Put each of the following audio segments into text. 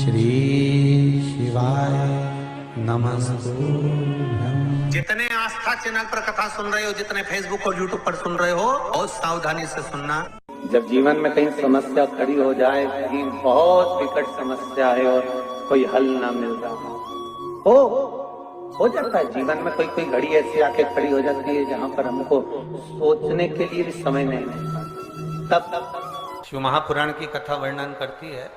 श्री शिवाय नमस्तुभ्यं। जितने आस्था चैनल पर कथा सुन रहे हो, जितने फेसबुक और यूट्यूब पर सुन रहे हो, बहुत सावधानी से सुनना। जब जीवन में कहीं समस्या खड़ी हो जाए, कहीं बहुत विकट समस्या है और कोई हल ना मिल रहा हो जाता है जीवन में, कोई घड़ी ऐसी आके खड़ी हो जाती है जहाँ पर हमको सोचने के लिए भी समय नहीं मिलता। तब शिव महापुराण की कथा वर्णन करती है,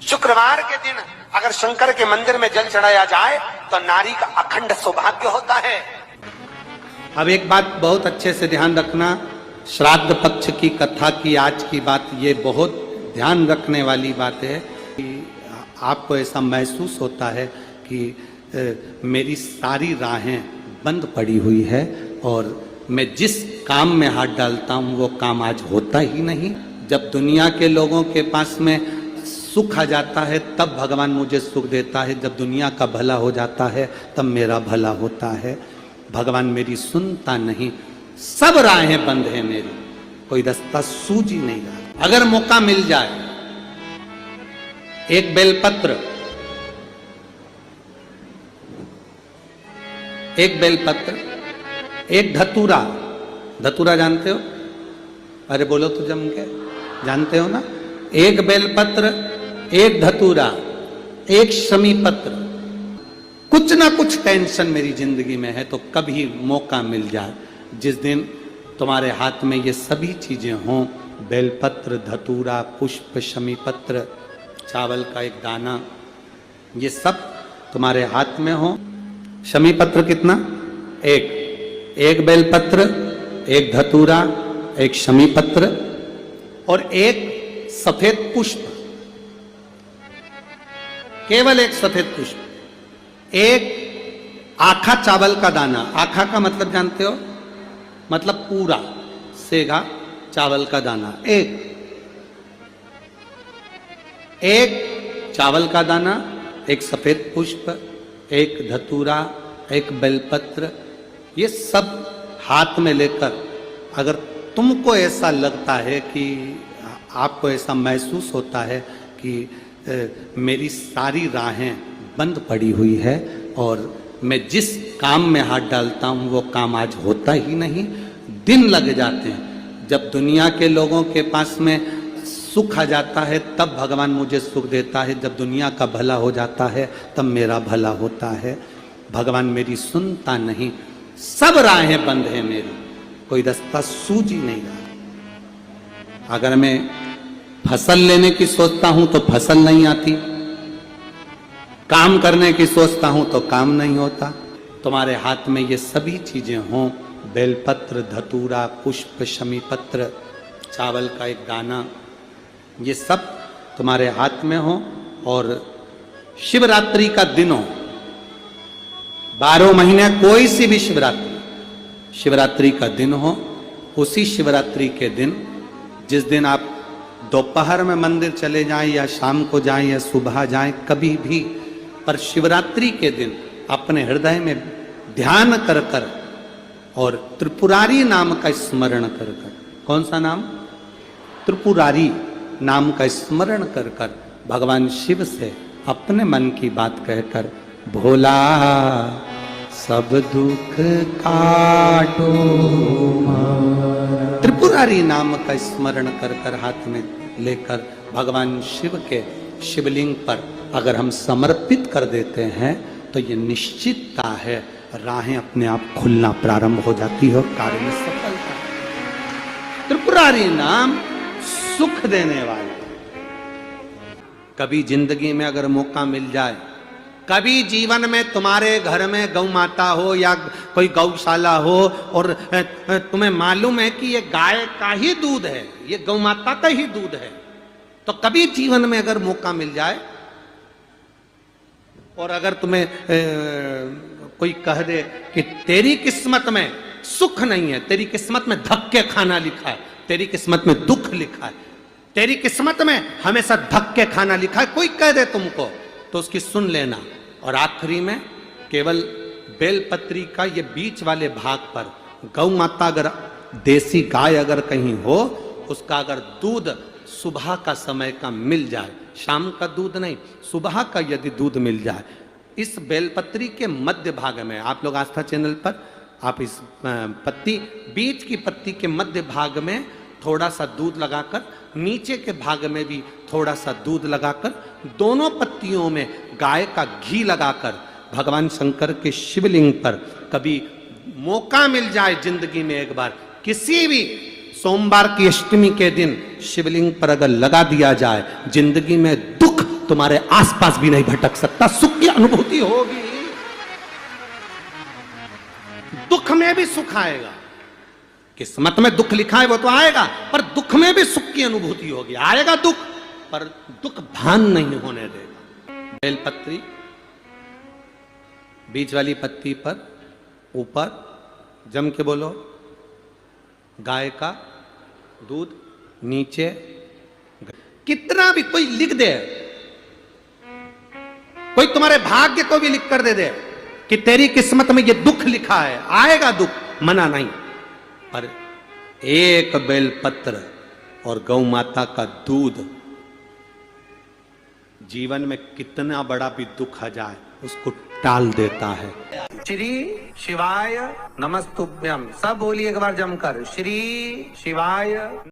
शुक्रवार के दिन अगर शंकर के मंदिर में जल चढ़ाया जाए तो नारी का अखंड सौभाग्य होता है। अब एक बात बहुत अच्छे से ध्यान रखना, श्राद्ध पक्ष की कथा की आज की बात ये बहुत ध्यान रखने वाली बात है कि आपको ऐसा महसूस होता है कि मेरी सारी राहें बंद पड़ी हुई है और मैं जिस काम में हाथ डालता हूँ वो काम आज होता ही नहीं। जब दुनिया के लोगों के पास में सुख आ जाता है तब भगवान मुझे सुख देता है, जब दुनिया का भला हो जाता है तब मेरा भला होता है। भगवान मेरी सुनता नहीं, सब राहें बंद है मेरी, कोई रास्ता सूझ ही नहीं रहा। अगर मौका मिल जाए, एक बेलपत्र, एक धतूरा, धतूरा जानते हो? अरे बोलो तो जम के, जानते हो ना? एक बेलपत्र, एक धतूरा, एक शमी पत्र। कुछ ना कुछ टेंशन मेरी जिंदगी में है, तो कभी मौका मिल जाए जिस दिन तुम्हारे हाथ में ये सभी चीजें हों, बेलपत्र, धतूरा, पुष्प, शमी पत्र, चावल का एक दाना, ये सब तुम्हारे हाथ में हो। शमी पत्र कितना? एक बेलपत्र, एक धतूरा, एक शमी पत्र और एक सफेद पुष्प, केवल एक सफेद पुष्प, एक आखा चावल का दाना। आखा का मतलब जानते हो? मतलब पूरा सेगा चावल का दाना। एक चावल का दाना, एक सफेद पुष्प, एक धतूरा, एक बेलपत्र, ये सब हाथ में लेकर अगर तुमको ऐसा लगता है कि आपको ऐसा महसूस होता है कि मेरी सारी राहें बंद पड़ी हुई है और मैं जिस काम में हाथ डालता हूँ वो काम आज होता ही नहीं, दिन लग जाते हैं। जब दुनिया के लोगों के पास में सुख आ जाता है तब भगवान मुझे सुख देता है, जब दुनिया का भला हो जाता है तब मेरा भला होता है। भगवान मेरी सुनता नहीं, सब राहें बंद है मेरी, कोई रास्ता सूझ ही नहीं रहा। अगर मैं फसल लेने की सोचता हूं तो फसल नहीं आती, काम करने की सोचता हूं तो काम नहीं होता। तुम्हारे हाथ में ये सभी चीजें हों, बेलपत्र, धतूरा, पुष्प, शमी पत्र, चावल का एक दाना, ये सब तुम्हारे हाथ में हो और शिवरात्रि का दिन हो, 12 महीने कोई सी भी शिवरात्रि का दिन हो, उसी शिवरात्रि के दिन जिस दिन आप दोपहर में मंदिर चले जाएं या शाम को जाएं या सुबह जाएं, कभी भी, पर शिवरात्रि के दिन अपने हृदय में ध्यान कर कर और त्रिपुरारी नाम का स्मरण कर कर, कौन सा नाम? त्रिपुरारी नाम का स्मरण कर कर भगवान शिव से अपने मन की बात कहकर, भोला सब दुख काटो, त्रिपुरारी नाम का स्मरण कर कर हाथ में लेकर भगवान शिव के शिवलिंग पर अगर हम समर्पित कर देते हैं तो ये निश्चितता है राहें अपने आप खुलना प्रारंभ हो जाती है और कार्य में सफलता। त्रिपुरारी नाम सुख देने वाला। कभी जिंदगी में अगर मौका मिल जाए, कभी जीवन में तुम्हारे घर में गौ माता हो या कोई गौशाला हो और तुम्हें मालूम है कि ये गाय का ही दूध है, ये गौ माता का ही दूध है, तो कभी जीवन में अगर मौका मिल जाए और अगर तुम्हें कोई कह दे कि तेरी किस्मत में सुख नहीं है, तेरी किस्मत में धक्के खाना लिखा है, तेरी किस्मत में दुख लिखा है, तेरी किस्मत में हमेशा धक्के खाना लिखा है, कोई कह दे तुमको, तो उसकी सुन लेना। और आखिरी में केवल बेलपत्री का ये बीच वाले भाग पर गौ माता, अगर देसी गाय अगर कहीं हो, उसका अगर दूध सुबह का समय का मिल जाए शाम का दूध नहीं, सुबह का यदि दूध मिल जाए, इस बेलपत्री के मध्य भाग में, आप लोग आस्था चैनल पर आप इस पत्ती, बीच की पत्ती के मध्य भाग में थोड़ा सा दूध लगाकर, नीचे के भाग में भी थोड़ा सा दूध लगाकर, दोनों पत्तियों में गाय का घी लगाकर भगवान शंकर के शिवलिंग पर कभी मौका मिल जाए जिंदगी में एक बार, किसी भी सोमवार की अष्टमी के दिन शिवलिंग पर अगर लगा दिया जाए, जिंदगी में दुख तुम्हारे आसपास भी नहीं भटक सकता, सुख की अनुभूति होगी। दुख में भी सुख आएगा, किस्मत में दुख लिखा है वो तो आएगा, पर दुख में भी सुख की अनुभूति होगी। आएगा दुख, पर दुख भान नहीं होने देगा। बेलपत्री बीच वाली पत्ती पर ऊपर जम के बोलो, गाय का दूध, नीचे कितना भी कोई लिख दे, कोई तुम्हारे भाग्य को भी लिख कर दे दे कि तेरी किस्मत में ये दुख लिखा है, आएगा दुख, मना नहीं, पर एक बेलपत्र और गौ माता का दूध जीवन में कितना बड़ा भी दुख आ जाए उसको टाल देता है। श्री शिवाय नमस्तुभ्यम, सब बोलिए एक बार जमकर, श्री शिवाय।